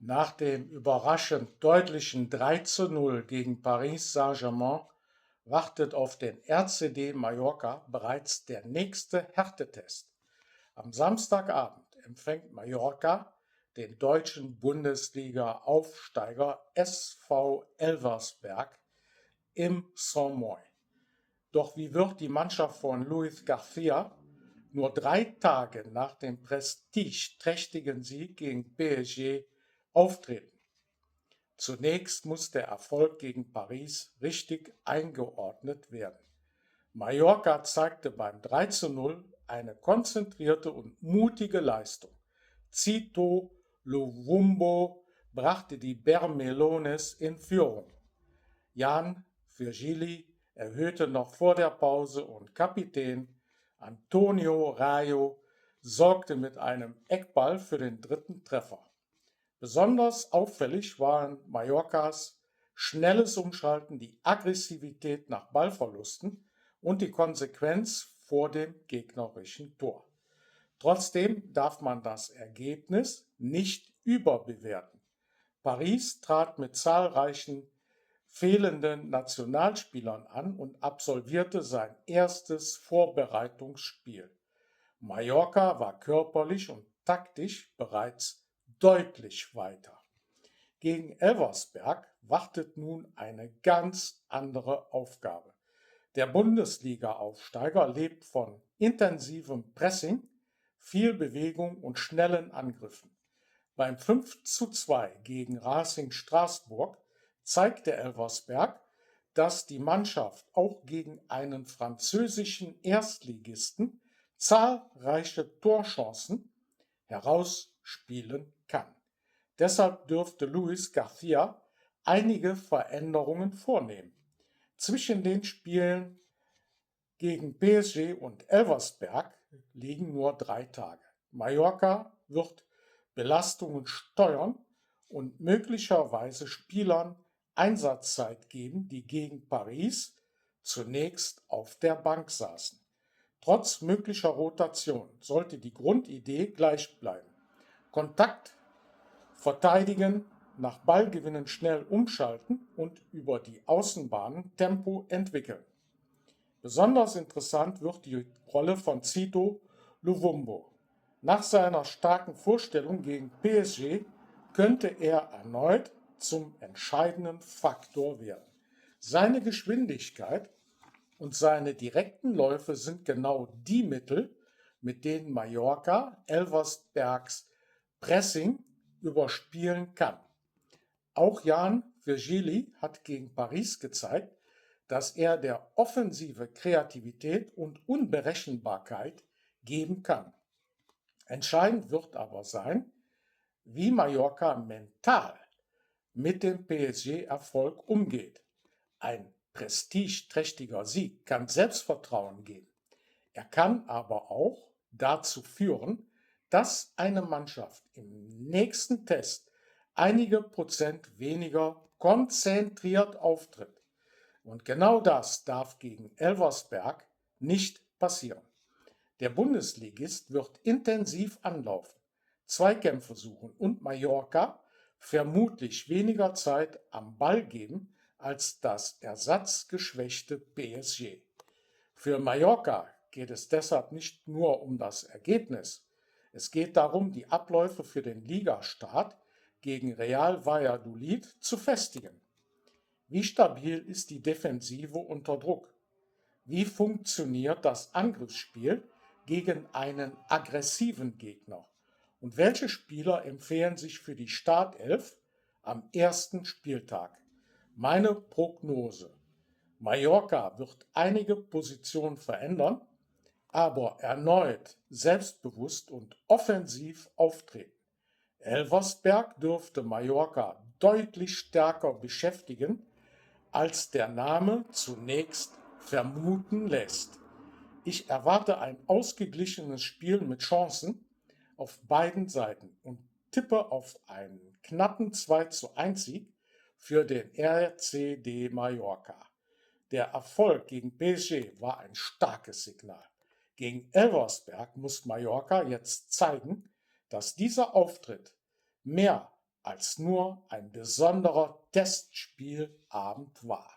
Nach dem überraschend deutlichen 3:0 gegen Paris Saint-Germain wartet auf den RCD Mallorca bereits der nächste Härtetest. Am Samstagabend empfängt Mallorca den deutschen Bundesliga-Aufsteiger SV Elversberg im Saint-Moy. Doch wie wird die Mannschaft von Luis Garcia nur 3 Tage nach dem prestigeträchtigen Sieg gegen PSG auftreten? Zunächst muss der Erfolg gegen Paris richtig eingeordnet werden. Mallorca zeigte beim 3:0 eine konzentrierte und mutige Leistung. Cito Luvumbo brachte die Bermelones in Führung. Jan Virgili erhöhte noch vor der Pause und Kapitän Antonio Rayo sorgte mit einem Eckball für den dritten Treffer. Besonders auffällig waren Mallorcas schnelles Umschalten, die Aggressivität nach Ballverlusten und die Konsequenz vor dem gegnerischen Tor. Trotzdem darf man das Ergebnis nicht überbewerten. Paris trat mit zahlreichen fehlenden Nationalspielern an und absolvierte sein erstes Vorbereitungsspiel. Mallorca war körperlich und taktisch bereits deutlich weiter. Gegen Elversberg wartet nun eine ganz andere Aufgabe. Der Bundesliga-Aufsteiger lebt von intensivem Pressing, viel Bewegung und schnellen Angriffen. Beim 5:2 gegen Racing Straßburg zeigte Elversberg, dass die Mannschaft auch gegen einen französischen Erstligisten zahlreiche Torchancen herausspielen kann. Deshalb dürfte Luis Garcia einige Veränderungen vornehmen. Zwischen den Spielen gegen PSG und Elversberg liegen nur 3 Tage. Mallorca wird Belastungen steuern und möglicherweise Spielern Einsatzzeit geben, die gegen Paris zunächst auf der Bank saßen. Trotz möglicher Rotation sollte die Grundidee gleich bleiben. Kontakt, verteidigen, nach Ballgewinnen schnell umschalten und über die Außenbahnen Tempo entwickeln. Besonders interessant wird die Rolle von Cito Luvumbo. Nach seiner starken Vorstellung gegen PSG könnte er erneut zum entscheidenden Faktor werden. Seine Geschwindigkeit und seine direkten Läufe sind genau die Mittel, mit denen Mallorca Elversbergs Pressing überspielen kann. Auch Jan Virgili hat gegen Paris gezeigt, dass er der Offensive Kreativität und Unberechenbarkeit geben kann. Entscheidend wird aber sein, wie Mallorca mental mit dem PSG-Erfolg umgeht. Ein prestigeträchtiger Sieg kann Selbstvertrauen geben. Er kann aber auch dazu führen, dass eine Mannschaft im nächsten Test einige Prozent weniger konzentriert auftritt. Und genau das darf gegen Elversberg nicht passieren. Der Bundesligist wird intensiv anlaufen, Zweikämpfe suchen und Mallorca vermutlich weniger Zeit am Ball geben als das ersatzgeschwächte PSG. Für Mallorca geht es deshalb nicht nur um das Ergebnis. Es geht darum, die Abläufe für den Ligastart gegen Real Valladolid zu festigen. Wie stabil ist die Defensive unter Druck? Wie funktioniert das Angriffsspiel gegen einen aggressiven Gegner? Und welche Spieler empfehlen sich für die Startelf am ersten Spieltag? Meine Prognose: Mallorca wird einige Positionen verändern, aber erneut selbstbewusst und offensiv auftreten. Elversberg dürfte Mallorca deutlich stärker beschäftigen, als der Name zunächst vermuten lässt. Ich erwarte ein ausgeglichenes Spiel mit Chancen auf beiden Seiten und tippe auf einen knappen 2:1 Sieg für den RCD Mallorca. Der Erfolg gegen PSG war ein starkes Signal. Gegen Elversberg muss Mallorca jetzt zeigen, dass dieser Auftritt mehr als nur ein besonderer Testspielabend war.